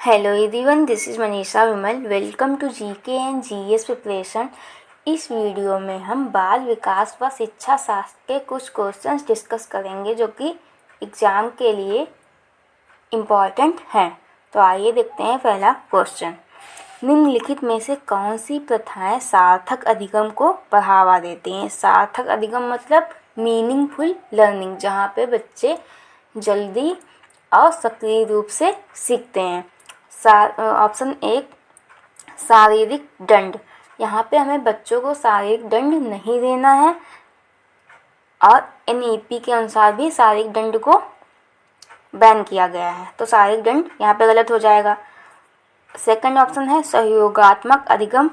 Hello everyone, this is Manisha Vimal. Welcome to GK and GS preparation. इस video में हम बाल विकास व शिक्षा शास्त्र के कुछ क्वेश्चंस डिस्कस करेंगे जो कि एग्ज़ाम के लिए इम्पॉर्टेंट हैं। तो आइए देखते हैं पहला क्वेश्चन। निम्नलिखित में से कौन सी प्रथाएं सार्थक अधिगम को बढ़ावा देती हैं? सार्थक अधिगम मतलब मीनिंगफुल लर्निंग, जहाँ पे बच्चे जल्दी और सक्रिय रूप से सीखते हैं। ऑप्शन 1 शारीरिक दंड। यहाँ पे हमें बच्चों को शारीरिक दंड नहीं देना है और एनईपी के अनुसार भी शारीरिक दंड को बैन किया गया है, तो शारीरिक दंड यहाँ पे गलत हो जाएगा। सेकंड ऑप्शन है सहयोगात्मक अधिगम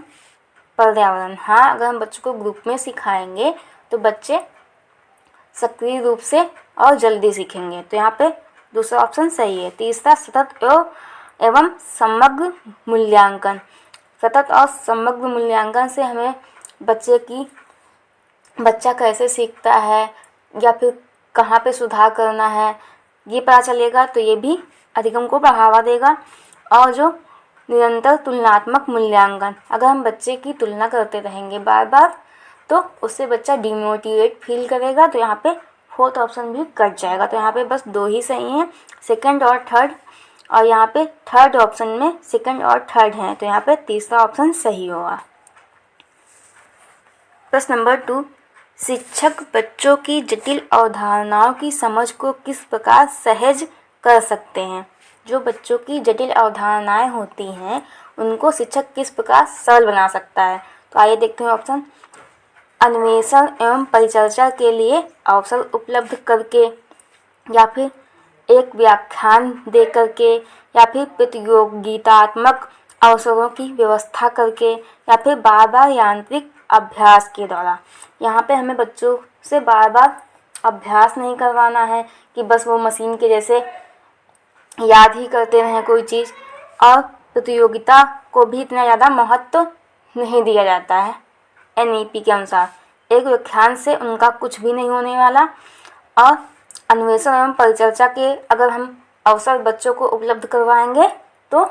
पर्यावरण। हाँ, अगर हम बच्चों को ग्रुप में सिखाएंगे तो बच्चे सक्रिय रूप से और जल्दी सीखेंगे, तो यहाँ पे दूसरा ऑप्शन सही है। तीसरा सतत एवं समग्र मूल्यांकन। सतत और समग्र मूल्यांकन से हमें बच्चा कैसे सीखता है या फिर कहाँ पे सुधार करना है ये पता चलेगा, तो ये भी अधिगम को बढ़ावा देगा। और जो निरंतर तुलनात्मक मूल्यांकन, अगर हम बच्चे की तुलना करते रहेंगे बार बार तो उससे बच्चा डिमोटिवेट फील करेगा, तो यहाँ पे फोर्थ ऑप्शन भी कट जाएगा। तो यहाँ पे बस 2 ही सही हैं, सेकंड और थर्ड, और यहाँ पे थर्ड ऑप्शन में सेकंड और थर्ड हैं, तो यहाँ पे तीसरा ऑप्शन सही होगा। प्रश्न नंबर 2, शिक्षक बच्चों की जटिल अवधारणाओं की समझ को किस प्रकार सहज कर सकते हैं? जो बच्चों की जटिल अवधारणाएं होती हैं उनको शिक्षक किस प्रकार सरल बना सकता है? तो आइए देखते हैं ऑप्शन। अन्वेषण एवं परिचर्चा के लिए अवसर उपलब्ध करके, या फिर एक व्याख्यान दे करके, या फिर प्रतियोगितात्मक अवसरों की व्यवस्था करके, या फिर बार बार यांत्रिक अभ्यास के द्वारा। यहाँ पे हमें बच्चों से बार बार अभ्यास नहीं करवाना है कि बस वो मशीन के जैसे याद ही करते रहें कोई चीज़, और प्रतियोगिता को भी इतना ज़्यादा महत्व नहीं दिया जाता है एनईपी के अनुसार। एक व्याख्यान से उनका कुछ भी नहीं होने वाला। और अन्वेषण एवं परिचर्चा के अगर हम अवसर बच्चों को उपलब्ध करवाएंगे तो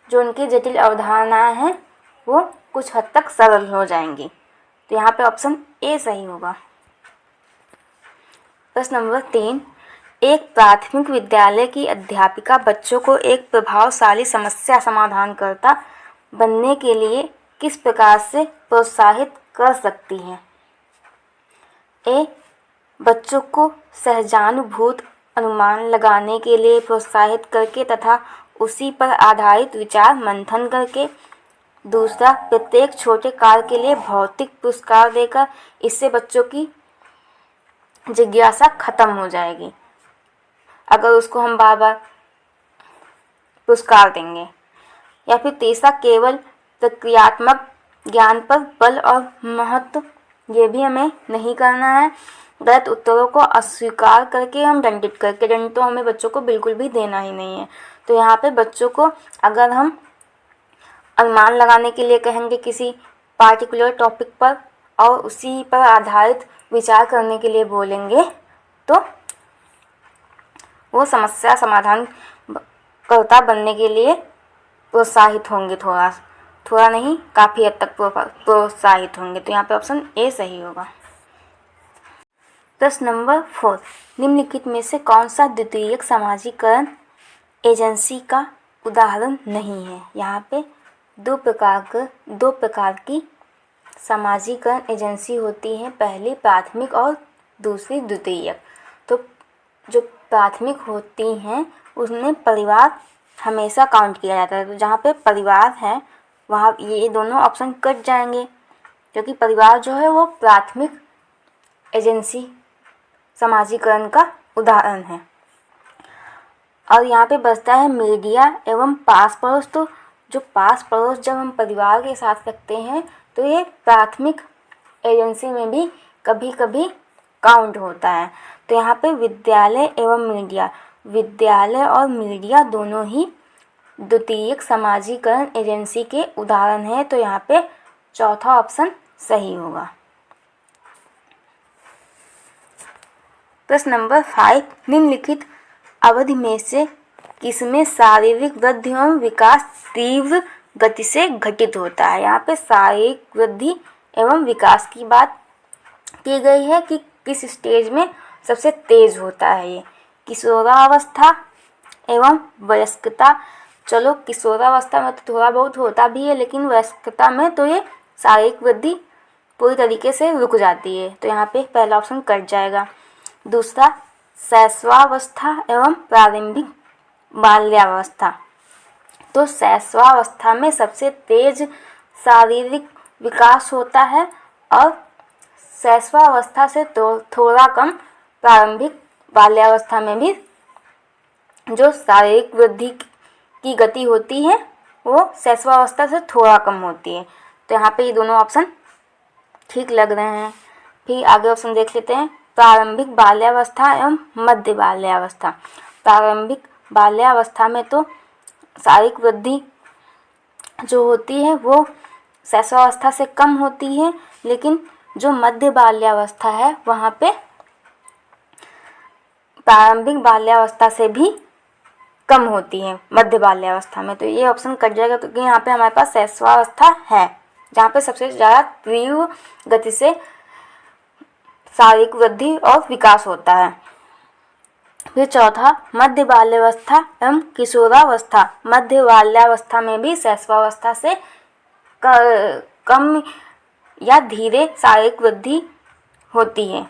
जो उनकी जटिल अवधारणाएं हैं वो कुछ हद तक सरल हो जाएंगी, तो यहाँ पे ऑप्शन ए सही होगा। प्रश्न नंबर 3, एक प्राथमिक विद्यालय की अध्यापिका बच्चों को एक प्रभावशाली समस्या समाधानकर्ता बनने के लिए किस प्रकार से प्रोत्साहित कर सकती है? ए, बच्चों को सहजानुभूत अनुमान लगाने के लिए प्रोत्साहित करके तथा उसी पर आधारित विचार मंथन करके। दूसरा, प्रत्येक छोटे कार्य के लिए भौतिक पुरस्कार देकर, इससे बच्चों की जिज्ञासा खत्म हो जाएगी अगर उसको हम बार बार पुरस्कार देंगे। या फिर तीसरा, केवल प्रक्रियात्मक ज्ञान पर बल और महत्व, ये भी हमें नहीं करना है। गलत उत्तरों को अस्वीकार करके हम दंडित करके, दंड तो हमें बच्चों को बिल्कुल भी देना ही नहीं है। तो यहाँ पे बच्चों को अगर हम अनुमान लगाने के लिए कहेंगे किसी पार्टिकुलर टॉपिक पर और उसी पर आधारित विचार करने के लिए बोलेंगे तो वो समस्या समाधान कर्ता बनने के लिए प्रोत्साहित होंगे। थोड़ा नहीं, काफ़ी हद तक प्रोत्साहित होंगे, तो यहाँ पे ऑप्शन ए सही होगा। प्रश्न नंबर 4, निम्नलिखित में से कौन सा द्वितीयक समाजीकरण एजेंसी का उदाहरण नहीं है? यहाँ पे दो प्रकार की समाजीकरण एजेंसी होती हैं, पहली प्राथमिक और दूसरी द्वितीयक। तो जो प्राथमिक होती हैं उसमें परिवार हमेशा काउंट किया जाता है, तो जहाँ पे परिवार है वहाँ ये दोनों ऑप्शन कट जाएंगे, क्योंकि परिवार जो है वो प्राथमिक एजेंसी समाजीकरण का उदाहरण है। और यहाँ पे बचता है मीडिया एवं पास पड़ोस। तो जो पास पड़ोस जब हम परिवार के साथ रखते हैं तो ये प्राथमिक एजेंसी में भी कभी कभी काउंट होता है। तो यहाँ पे विद्यालय और मीडिया दोनों ही द्वितीयक समाजीकरण एजेंसी के उदाहरण हैं, तो यहाँ पे चौथा ऑप्शन सही होगा। प्रश्न नंबर 5, निम्नलिखित अवधि में से किसमें शारीरिक वृद्धि एवं विकास तीव्र गति से घटित होता है। यहाँ पे शारीरिक वृद्धि एवं विकास की बात की गई है कि किस स्टेज में सबसे तेज होता है। ये किशोरावस्था एवं वयस्कता। चलो किशोरावस्था में तो थोड़ा बहुत होता भी है, लेकिन वयस्कता में तो ये शारीरिक वृद्धि पूरी तरीके से रुक जाती है। तो यहाँ पे पहला ऑप्शन कट जाएगा। दूसरा शैशवावस्था एवं प्रारंभिक बाल्यावस्था। तो शैशवावस्था में सबसे तेज शारीरिक विकास होता है और शैशवावस्था से तो थोड़ा कम प्रारंभिक बाल्यावस्था में भी जो शारीरिक वृद्धि की गति होती है वो शैशवावस्था से थोड़ा कम होती है। तो यहाँ पे ये दोनों ऑप्शन ठीक लग रहे हैं। फिर आगे ऑप्शन देख लेते हैं। प्रारंभिक बाल्यावस्था एवं मध्य बाल्यावस्था। प्रारंभिक बाल्यावस्था में तो शारीरिक वृद्धि जो होती है वो शैशवावस्था से कम होती है, लेकिन जो मध्य बाल्यावस्था है वहाँ पे प्रारंभिक बाल्यावस्था से भी कम होती है मध्य बाल्यावस्था में। तो ये ऑप्शन कट जाएगा क्योंकि यहाँ पे हमारे पास शैशवावस्था है जहाँ पे सबसे ज़्यादा तीव्र गति से शारीरिक वृद्धि और विकास होता है। फिर चौथा मध्य बाल्यावस्था एवं किशोरावस्था। मध्य बाल्यावस्था में भी शैशवावस्था से कम या धीरे शारीरिक वृद्धि होती है।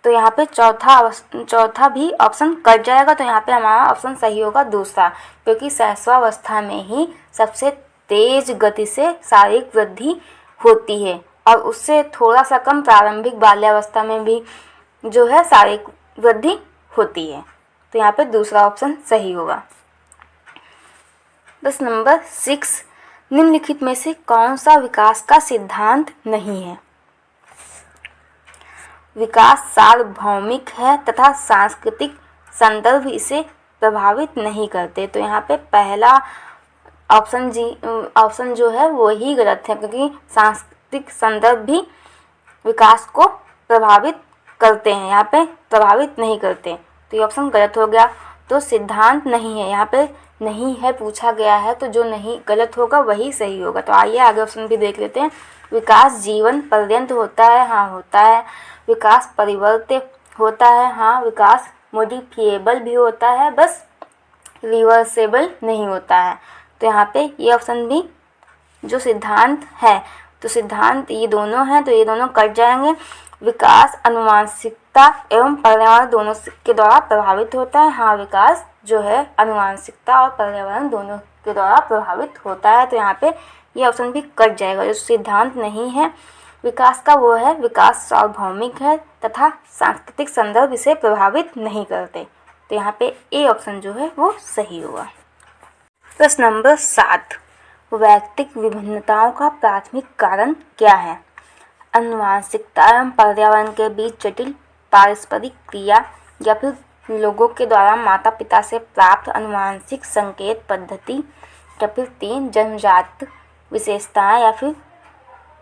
तो यहाँ पे चौथा भी ऑप्शन कट जाएगा। तो यहाँ पे हमारा ऑप्शन सही होगा दूसरा, क्योंकि शैशवावस्था में ही सबसे तेज गति से शारीरिक वृद्धि होती है और उससे थोड़ा सा कम प्रारंभिक बाल्यावस्था में भी जो है शारीरिक वृद्धि होती है। तो यहाँ पे दूसरा ऑप्शन सही होगा। बस नंबर 6, निम्नलिखित में से कौन सा विकास का सिद्धांत नहीं है। विकास सार्वभौमिक है तथा सांस्कृतिक संदर्भ इसे प्रभावित नहीं करते। तो यहाँ पे पहला ऑप्शन जो है वो ही गलत है, क्योंकि सांस्कृतिक संदर्भ भी विकास को प्रभावित करते हैं, यहाँ पे प्रभावित नहीं करते। तो ये ऑप्शन गलत हो गया। तो सिद्धांत नहीं है, यहाँ पे नहीं है पूछा गया है, तो जो नहीं गलत होगा वही सही होगा। तो आइए आगे ऑप्शन भी देख लेते हैं। विकास जीवन पर्यंत होता है, हाँ होता है। विकास परिवर्त्य होता है, हाँ। विकास मॉडिफिएबल भी होता है, बस रिवर्सेबल नहीं होता है। तो यहाँ पे ये ऑप्शन भी जो सिद्धांत है, तो सिद्धांत ये दोनों हैं, तो ये दोनों कट जाएंगे। विकास आनुवांशिकता एवं पर्यावरण दोनों के द्वारा प्रभावित होता है, हाँ। विकास जो है आनुवांशिकता और पर्यावरण दोनों के द्वारा प्रभावित होता है। तो यहाँ पे ये ऑप्शन भी कट जाएगा। जो सिद्धांत नहीं है विकास का वो है विकास सार्वभौमिक है तथा सांस्कृतिक संदर्भ इसे प्रभावित नहीं करते। तो यहाँ पे ए ऑप्शन जो है वो सही होगा। प्रश्न नंबर 7, वैयक्तिक विभिन्नताओं का प्राथमिक कारण क्या है। आनुवांशिकता एवं पर्यावरण के बीच जटिल पारस्परिक क्रिया, या फिर लोगों के द्वारा माता पिता से प्राप्त आनुवांशिक संकेत पद्धति, या फिर 3 जन्मजात विशेषताएं, या फिर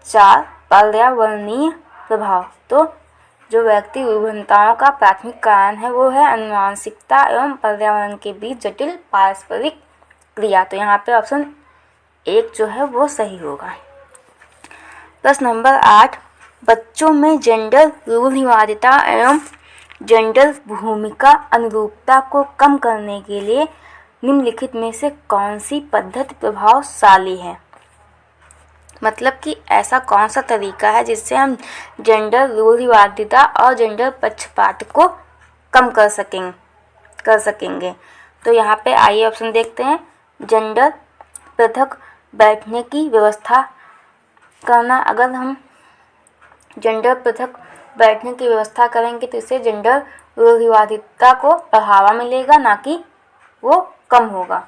4 पर्यावरणीय प्रभाव। तो जो व्यक्ति विभिन्नताओं का प्राथमिक कारण है वो है आनुवांशिकता एवं पर्यावरण के बीच जटिल पारस्परिक क्रिया। तो यहाँ पे ऑप्शन 1 जो है वो सही होगा। प्रश्न नंबर 8, बच्चों में जेंडर रूढ़िवादिता एवं जेंडर भूमिका अनुरूपता को कम करने के लिए निम्नलिखित में से कौन सी पद्धति प्रभावशाली है। मतलब कि ऐसा कौन सा तरीका है जिससे हम जेंडर रूढ़िवादिता और जेंडर पक्षपात को कम कर सकेंगे। तो यहाँ पे आइए ऑप्शन देखते हैं। जेंडर पृथक बैठने की व्यवस्था करना। अगर हम जेंडर पृथक बैठने की व्यवस्था करेंगे तो इससे जेंडर रूढ़िवादिता को बढ़ावा मिलेगा, ना कि वो कम होगा।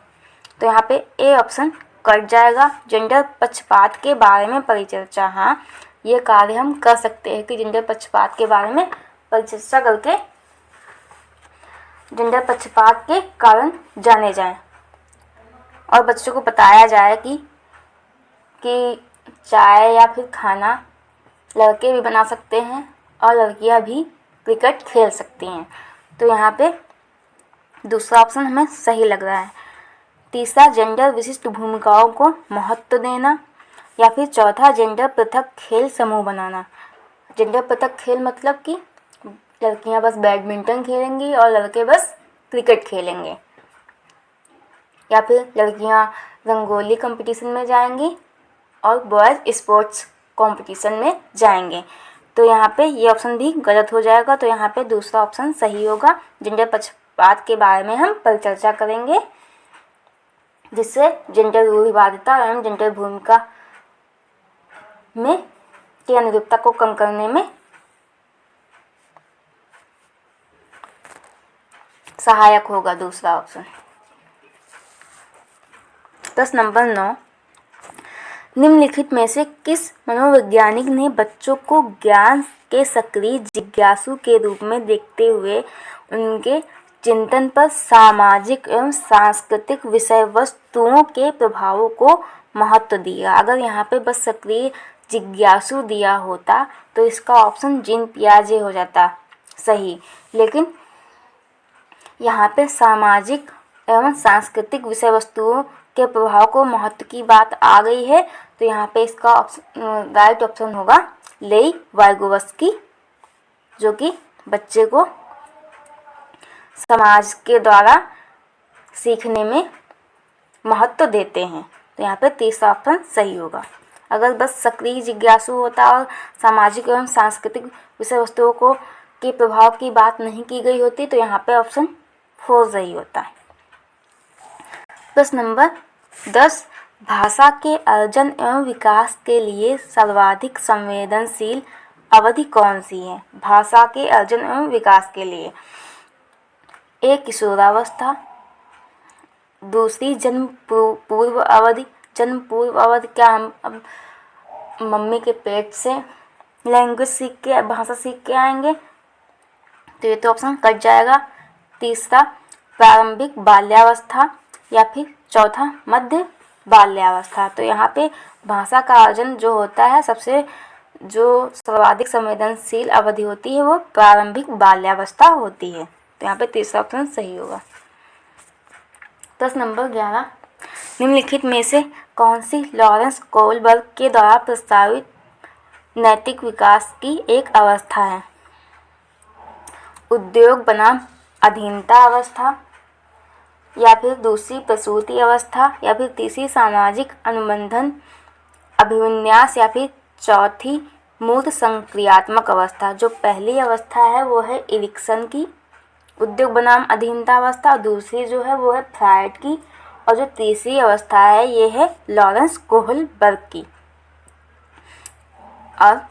तो यहाँ पे ए ऑप्शन कट जाएगा। जेंडर पक्षपात के बारे में परिचर्चा, हाँ ये कार्य हम कर सकते हैं कि जेंडर पक्षपात के बारे में परिचर्चा करके जेंडर पक्षपात के कारण जाने जाएं और बच्चों को बताया जाए कि चाय या फिर खाना लड़के भी बना सकते हैं और लड़कियां भी क्रिकेट खेल सकती हैं। तो यहाँ पे दूसरा ऑप्शन हमें सही लग रहा है। तीसरा, जेंडर विशिष्ट भूमिकाओं को महत्व देना, या फिर चौथा, जेंडर पृथक खेल समूह बनाना। जेंडर पृथक खेल मतलब कि लड़कियां बस बैडमिंटन खेलेंगी और लड़के बस क्रिकेट खेलेंगे, या फिर लड़कियां रंगोली कंपटीशन में जाएंगी और बॉयज़ स्पोर्ट्स कंपटीशन में जाएंगे। तो यहाँ पे ये ऑप्शन भी गलत हो जाएगा। तो यहाँ पे दूसरा ऑप्शन सही होगा। जेंडर पक्षपात के बारे में हम परिचर्चा करेंगे, जिससे जेंडर रूढ़िवादिता एवं जेंडर भूमिका में की अनुरूपता को कम करने में सहायक होगा दूसरा ऑप्शन। प्रश्न नंबर 9, निम्नलिखित में से किस मनोवैज्ञानिक ने बच्चों को ज्ञान के सक्रिय जिज्ञासु के रूप में देखते हुए उनके चिंतन पर सामाजिक एवं सांस्कृतिक विषय वस्तुओं के प्रभावों को महत्व दिया? अगर यहाँ पे बस सक्रिय जिज्ञासु दिया होता तो इसका ऑप्शन जीन पियाजे हो जाता सही, लेकिन यहाँ पे सामाजिक एवं सांस्कृतिक विषय वस्तुओं के प्रभाव को महत्व की बात आ गई है। तो यहाँ पे इसका राइट ऑप्शन होगा लेई वाइगोवस्की, जो कि बच्चे को समाज के द्वारा सीखने में महत्व देते हैं। तो यहाँ पे तीसरा ऑप्शन सही होगा। अगर बस सक्रिय जिज्ञासु होता और सामाजिक एवं सांस्कृतिक विषय वस्तुओं को के प्रभाव की बात नहीं की गई होती तो यहाँ पे ऑप्शन 4 सही होता है। प्रश्न नंबर 10, भाषा के अर्जन एवं विकास के लिए सर्वाधिक संवेदनशील अवधि कौन सी है? भाषा के अर्जन एवं विकास के लिए ए, किशोरावस्था, दूसरी जन्म पूर्व अवधि। जन्म पूर्व अवधि क्या हम अब मम्मी के पेट से लैंग्वेज सीख के भाषा सीख के आएंगे, तो ये तो ऑप्शन कट जाएगा। तीसरा, प्रारंभिक बाल्यावस्था, या फिर चौथा, मध्य बाल्यावस्था। तो यहाँ पे भाषा का अर्जन जो होता है सबसे जो सर्वाधिक संवेदनशील अवधि होती है वो प्रारंभिक बाल्यावस्था होती है। तो यहाँ पे तीसरा ऑप्शन सही होगा। प्रश्न नंबर 11, निम्नलिखित में से कौन सी लॉरेंस कोहलबर्ग के द्वारा प्रस्तावित नैतिक विकास की एक अवस्था है? उद्योग बनाम अधीनता अवस्था, या फिर दूसरी प्रसूति अवस्था, या फिर तीसरी सामाजिक अनुबंधन अभिविन्यास, या फिर चौथी मूर्त संक्रियात्मक अवस्था। जो पहली अवस्था है वो है एरिक्सन की उद्योग बनाम अधीनता अवस्था, और दूसरी जो है वो है फ्रायड की, और जो तीसरी अवस्था है ये है लॉरेंस कोहलबर्ग की, और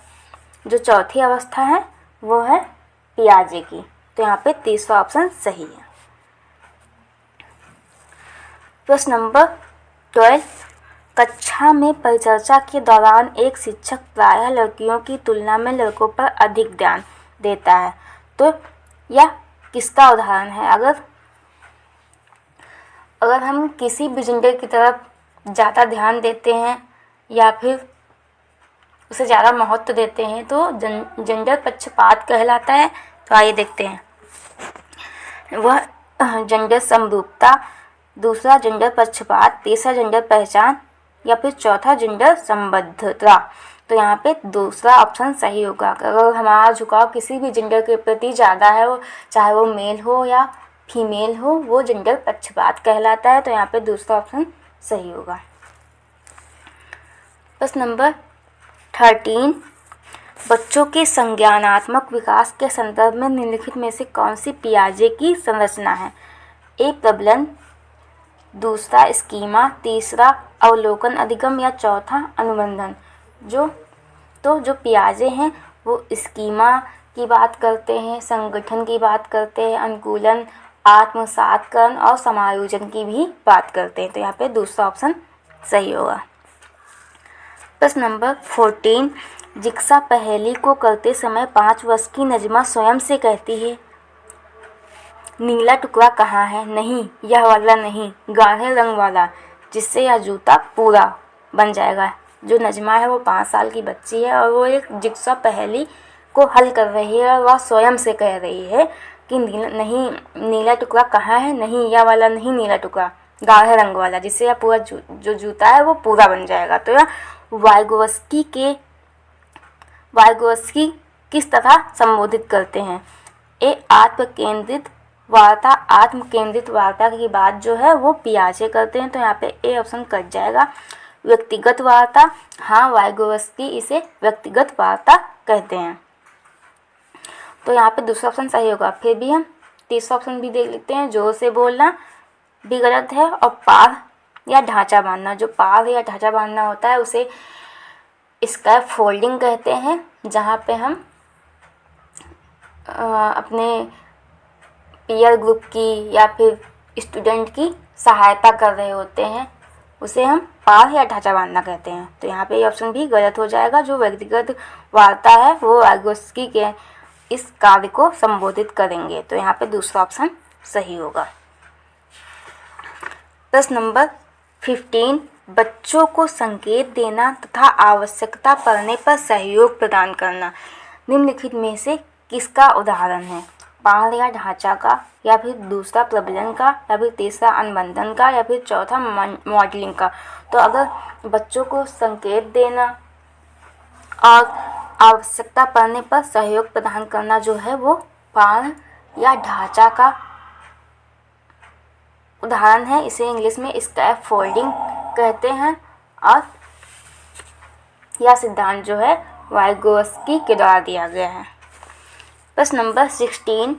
जो चौथी अवस्था है वो है पियाजे की। तो यहाँ पे तीसरा ऑप्शन सही है। प्रश्न नंबर 12, कक्षा में परिचर्चा के दौरान एक शिक्षक प्रायः लड़कियों की तुलना में लड़कों पर अधिक ध्यान देता है, तो यह किसका उदाहरण है? अगर हम किसी भी जेंडर की तरफ ज़्यादा ध्यान देते हैं या फिर उसे ज़्यादा महत्व देते हैं तो जेंडर पक्षपात कहलाता है। तो आइए देखते हैं, वह जेंडर समरूपता, दूसरा जेंडर पक्षपात, तीसरा जेंडर पहचान, या फिर चौथा जेंडर संबद्धता। तो यहाँ पे दूसरा ऑप्शन सही होगा। अगर हमारा झुकाव किसी भी जेंडर के प्रति ज़्यादा है, वो चाहे वो मेल हो या फीमेल हो, वो जेंडर पक्षपात कहलाता है। तो यहाँ पे दूसरा ऑप्शन सही होगा। प्रश्न नंबर 13, बच्चों के संज्ञानात्मक विकास के संदर्भ में निम्नलिखित में से कौन सी पियाजे की संरचना है? ए, प्रबलन, दूसरा स्कीमा, तीसरा अवलोकन अधिगम, या चौथा अनुबंधन। जो पियाजे हैं वो स्कीमा की बात करते हैं, संगठन की बात करते हैं, अनुकूलन, आत्मसातकरण और समायोजन की भी बात करते हैं। तो यहाँ पे दूसरा ऑप्शन सही होगा। प्रश्न नंबर 14, जिक्सा पहेली को करते समय 5 वर्ष की नजमा स्वयं से कहती है, नीला टुकड़ा कहाँ है? नहीं, यह वाला नहीं, गाढ़े रंग वाला, जिससे यह जूता पूरा बन जाएगा। जो नजमा है वो 5 साल की बच्ची है और वो एक जिक्सा पहेली को हल कर रही है और वह स्वयं से कह रही है कि नीला टुकड़ा कहाँ है, नहीं यह वाला नहीं नीला टुकड़ा, गाढ़े रंग वाला, जिससे यह पूरा जो जूता है वो पूरा बन जाएगा। तो यह वाइगोत्स्की किस तरह संबोधित करते हैं? आत्म केंद्रित वार्ता की बात जो है वो पियाजे करते हैं, तो यहाँ पे ए ऑप्शन कट जाएगा। व्यक्तिगत वार्ता, हाँ वाइगोत्स्की इसे व्यक्तिगत वार्ता कहते हैं, तो यहाँ पे दूसरा ऑप्शन सही होगा। फिर भी हम तीसरा ऑप्शन भी देख लेते हैं। जोर से बोलना भी गलत है, और पार या ढांचा बांधना, जो पार या ढांचा बांधना होता है उसे स्कैफ फोल्डिंग कहते हैं, जहाँ पे हम अपने पीयर ग्रुप की या फिर स्टूडेंट की सहायता कर रहे होते हैं, उसे हम पार या ढांचा बांधना कहते हैं। तो यहाँ पे ये ऑप्शन भी गलत हो जाएगा। जो व्यक्तिगत वार्ता है वो वाइगोत्स्की के इस कार्य को संबोधित करेंगे, तो यहाँ पे दूसरा ऑप्शन सही होगा। प्रश्न नंबर 15, बच्चों को संकेत देना तथा आवश्यकता पड़ने पर सहयोग प्रदान करना निम्नलिखित में से किसका उदाहरण है? पार या ढांचा का, या फिर दूसरा प्रबलन का, या फिर तीसरा अनुबंधन का, या फिर चौथा मॉडलिंग का। तो अगर बच्चों को संकेत देना और आवश्यकता पड़ने पर सहयोग प्रदान करना जो है वो पार या ढांचा का उदाहरण है। इसे इंग्लिश में स्कैफ फोल्डिंग कहते हैं, और यह सिद्धांत जो है वाइगोत्स्की के द्वारा दिया गया है। प्रश्न नंबर 16,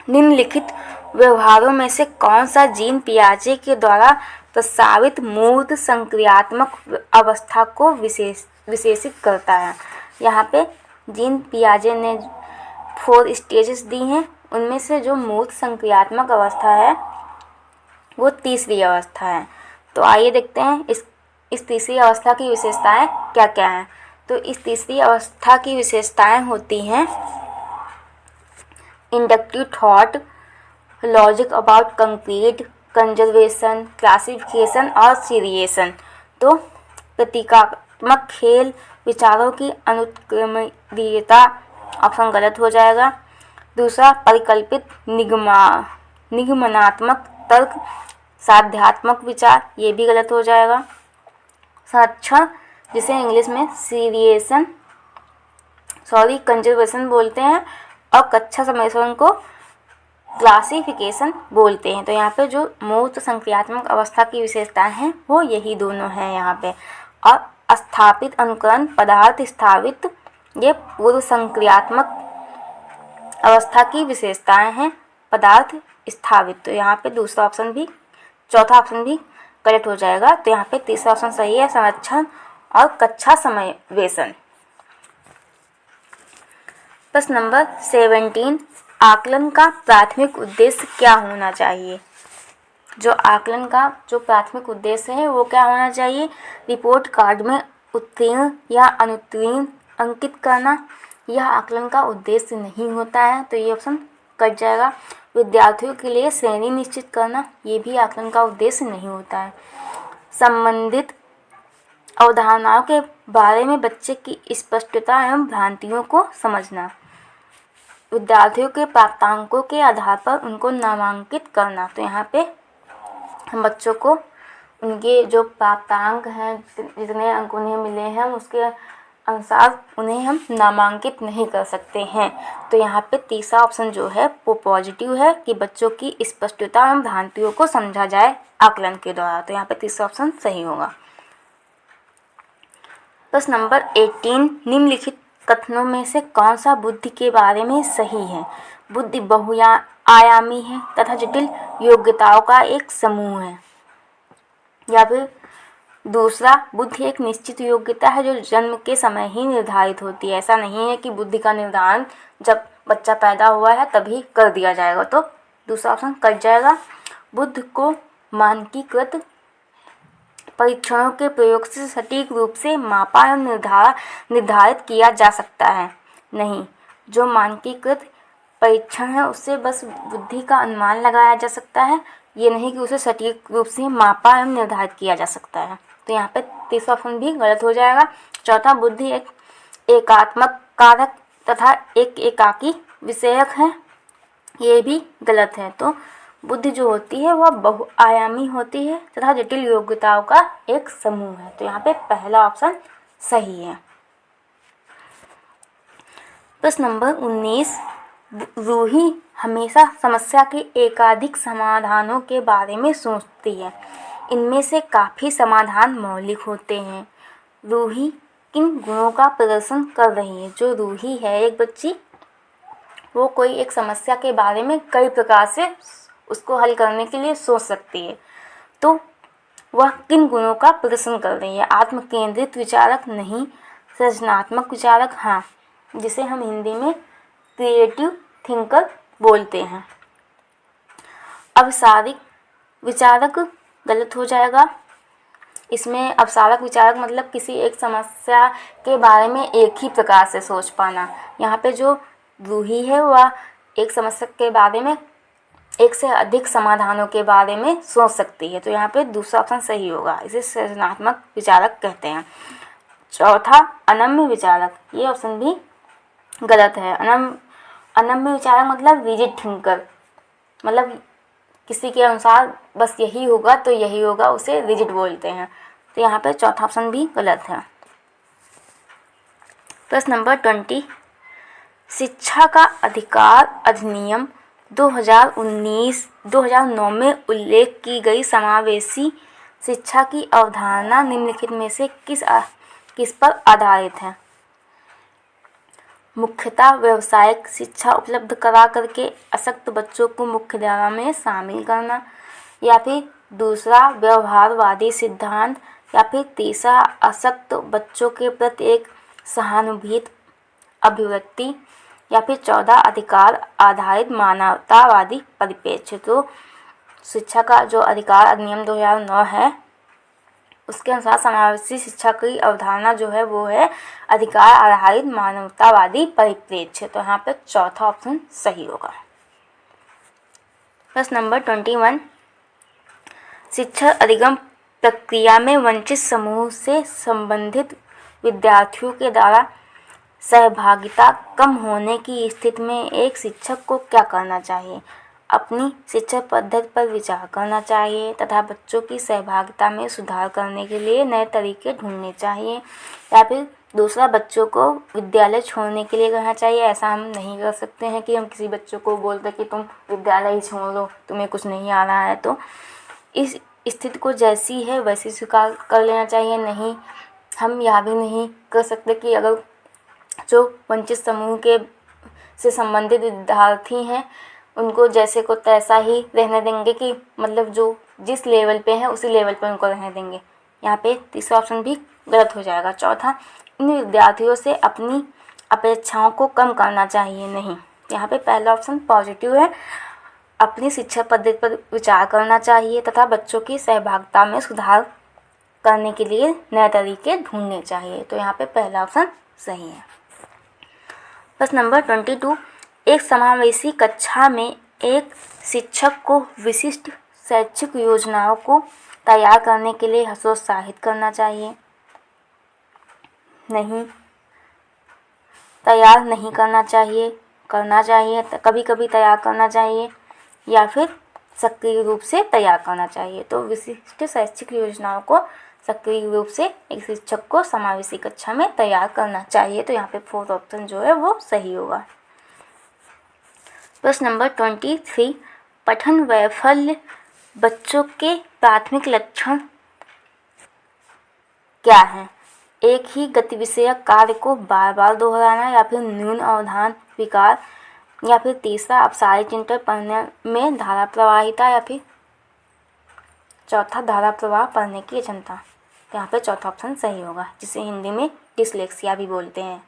निम्नलिखित व्यवहारों में से कौन सा जीन पियाजे के द्वारा प्रस्तावित मूर्त संक्रियात्मक अवस्था को विशेषित करता है? यहाँ पे जीन पियाजे ने 4 स्टेजेस दी हैं, उनमें से जो मूर्त संक्रियात्मक अवस्था है वो तीसरी अवस्था है। तो आइए देखते हैं इस तीसरी अवस्था की विशेषताएं क्या क्या हैं। तो इस तीसरी अवस्था की विशेषताएं होती हैं inductive thought, logic about concrete, conservation, classification और सीरिएशन। तो प्रतीकात्मक खेल, विचारों की अनुक्रमणीयता, ऑप्शन गलत हो जाएगा। दूसरा परिकल्पित निगमनात्मक तर्क, साध्यात्मक विचार, ये भी गलत हो जाएगा। संरक्षण, जिसे इंग्लिश में कंजर्वेशन बोलते हैं, और कक्षा सम्मेलन को क्लासिफिकेशन बोलते हैं। तो यहाँ पे जो मूर्त संक्रियात्मक अवस्था की विशेषताएं हैं वो यही दोनों हैं यहाँ पे। और स्थापित अनुकरण, पदार्थ स्थापित, ये पूर्व संक्रियात्मक अवस्था की विशेषताएं हैं, पदार्थ स्थापित। तो यहाँ पे दूसरा ऑप्शन भी, चौथा ऑप्शन भी गलत हो जाएगा। तो यहाँ पे तीसरा ऑप्शन सही है, संरक्षण और कक्षा समावेशन। प्रश्न नंबर 17, आकलन का प्राथमिक उद्देश्य क्या होना चाहिए? जो आकलन का जो प्राथमिक उद्देश्य है वो क्या होना चाहिए? रिपोर्ट कार्ड में उत्तीर्ण या अनुत्तीर्ण अंकित करना, यह आकलन का उद्देश्य नहीं होता है, तो ये ऑप्शन कट जाएगा। विद्यार्थियों के लिए श्रेणी निश्चित करना, ये भी आकलन का उद्देश्य नहीं होता है। संबंधित अवधारणाओं के बारे में बच्चे की स्पष्टता एवं भ्रांतियों को समझना, विद्यार्थियों के प्राप्तांकों के आधार पर उनको नामांकित करना। तो यहाँ पे हम बच्चों को उनके जो प्राप्तांक हैं, जितने अंक उन्हें मिले हैं उसके अनुसार उन्हें हम नामांकित नहीं कर सकते हैं। तो यहाँ पे तीसरा ऑप्शन जो है वो पॉजिटिव है कि बच्चों की स्पष्टता एवं भ्रांतियों को समझा जाए आकलन के द्वारा। तो यहाँ पे तीसरा ऑप्शन सही होगा। प्रश्न नंबर 18, निम्नलिखित कथनों में से कौन सा बुद्धि के बारे में सही है? बुद्धि बहुआयामी है तथा जटिल योग्यताओं का एक समूह है। या फिर दूसरा, बुद्धि एक निश्चित योग्यता है जो जन्म के समय ही निर्धारित होती है। ऐसा नहीं है कि बुद्धि का निर्धारण जब बच्चा पैदा हुआ है तभी कर दिया जाएगा, तो दूसरा ऑप्शन कट जाएगा। बुद्धि को मानकीकृत परीक्षणों के प्रयोग से सटीक रूप से मापा एवं निर्धारित किया जा सकता है। नहीं, जो मानकीकृत परीक्षण है उससे बस बुद्धि का अनुमान लगाया जा सकता है, ये नहीं कि उसे सटीक रूप से मापा एवं निर्धारित किया जा सकता है। तो यहाँ पे तीसरा ऑप्शन भी गलत हो जाएगा। चौथा, बुद्धि एक एकात्मक कारक तथा एक एकाकी विषयक है। ये भी गलत है। तो बुद्धि जो होती है वह बहुआयामी होती है तथा जटिल योग्यताओं का एक समूह है। तो यहाँ पे पहला ऑप्शन सही है। प्रश्न नंबर 19, रूही हमेशा समस्या के एकाधिक समाधानों के बारे में सोचती है। इनमें से काफ़ी समाधान मौलिक होते हैं। रूही किन गुणों का प्रदर्शन कर रही है? जो रूही है एक बच्ची, वो कोई एक समस्या के बारे में कई प्रकार से उसको हल करने के लिए सोच सकती है। तो वह किन गुणों का प्रदर्शन कर रही है? आत्म केंद्रित विचारक नहीं, सृजनात्मक विचारक, हाँ, जिसे हम हिंदी में क्रिएटिव थिंकर बोलते हैं। अवसारिक विचारक गलत हो जाएगा। इसमें अवसारक विचारक मतलब किसी एक समस्या के बारे में एक ही प्रकार से सोच पाना। यहाँ पे जो रूही है वह एक समस्या के बारे में एक से अधिक समाधानों के बारे में सोच सकती है। तो यहाँ पे दूसरा ऑप्शन सही होगा। इसे सृजनात्मक विचारक कहते हैं। चौथा, अनम्य विचारक, ये ऑप्शन भी गलत है। अनम्य विचारक मतलब रिजिड थिंकर, मतलब किसी के अनुसार बस यही होगा तो यही होगा, उसे रिजिड बोलते हैं। तो यहाँ पे चौथा ऑप्शन भी गलत है। प्रश्न नंबर 20, शिक्षा का अधिकार अधिनियम 2009 में उल्लेख की गई समावेशी शिक्षा की अवधारणा निम्नलिखित में से किस पर आधारित है? मुख्यतः व्यावसायिक शिक्षा उपलब्ध करा करके अशक्त बच्चों को मुख्यधारा में शामिल करना, या फिर दूसरा व्यवहारवादी सिद्धांत, या फिर तीसरा अशक्त बच्चों के प्रति एक सहानुभूति अभिव्यक्ति, या फिर 14 अधिकार आधारित मानवतावादी परिप्रेक्ष्य। तो शिक्षा का जो अधिकार अधिनियम 2009 है उसके अनुसार समावेशी शिक्षा की अवधारणा जो है वो है अधिकार आधारित मानवतावादी परिप्रेक्ष्य। तो यहाँ पे चौथा ऑप्शन सही होगा। प्रश्न नंबर 21, शिक्षा अधिगम प्रक्रिया में वंचित समूह से संबंधित विद्यार्थियों के द्वारा सहभागिता कम होने की स्थिति में एक शिक्षक को क्या करना चाहिए? अपनी शिक्षा पद्धति पर विचार करना चाहिए तथा बच्चों की सहभागिता में सुधार करने के लिए नए तरीके ढूंढने चाहिए, या फिर दूसरा बच्चों को विद्यालय छोड़ने के लिए कहना चाहिए। ऐसा हम नहीं कर सकते हैं कि हम किसी बच्चों को बोलते कि तुम विद्यालय ही छोड़ लो, तुम्हें कुछ नहीं आ रहा है। तो इस स्थिति को जैसी है वैसी स्वीकार कर लेना चाहिए। नहीं, हम यह भी नहीं कर सकते कि अगर जो वंचित समूह के से संबंधित विद्यार्थी हैं उनको जैसे को तैसा ही रहने देंगे, कि मतलब जो जिस लेवल पे है उसी लेवल पे उनको रहने देंगे। यहाँ पे तीसरा ऑप्शन भी गलत हो जाएगा। चौथा, इन विद्यार्थियों से अपनी अपेक्षाओं को कम करना चाहिए। नहीं, यहाँ पे पहला ऑप्शन पॉजिटिव है। अपनी शिक्षा पद्धति पर विचार करना चाहिए तथा बच्चों की सहभागिता में सुधार करने के लिए नए तरीके ढूंढने चाहिए। तो यहाँ पे पहला ऑप्शन सही है। प्रश्न नंबर 22, एक समावेशी कक्षा में एक शिक्षक को विशिष्ट शैक्षिक योजनाओं को तैयार करने के लिए हतोत्साहित करना चाहिए। नहीं, तैयार नहीं करना चाहिए, कभी कभी तैयार करना चाहिए, या फिर सक्रिय रूप से तैयार करना चाहिए। तो विशिष्ट शैक्षिक योजनाओं को सक्रिय रूप से एक शिक्षक को समावेशी कक्षा में तैयार करना चाहिए। तो यहाँ पे फोर्थ ऑप्शन जो है वो सही होगा। प्रश्न नंबर 23, पठन वैफल्य बच्चों के प्राथमिक लक्षण क्या हैं? एक ही गतिविषयक कार्य को बार बार दोहराना, या फिर न्यून अवधान विकार, या फिर तीसरा अपसारी चिंतन पढ़ने में धारा प्रवाहिता, या फिर चौथा धारा प्रवाह पढ़ने की क्षमता। यहाँ पे चौथा ऑप्शन सही होगा, जिसे हिंदी में डिसलेक्सिया भी बोलते हैं।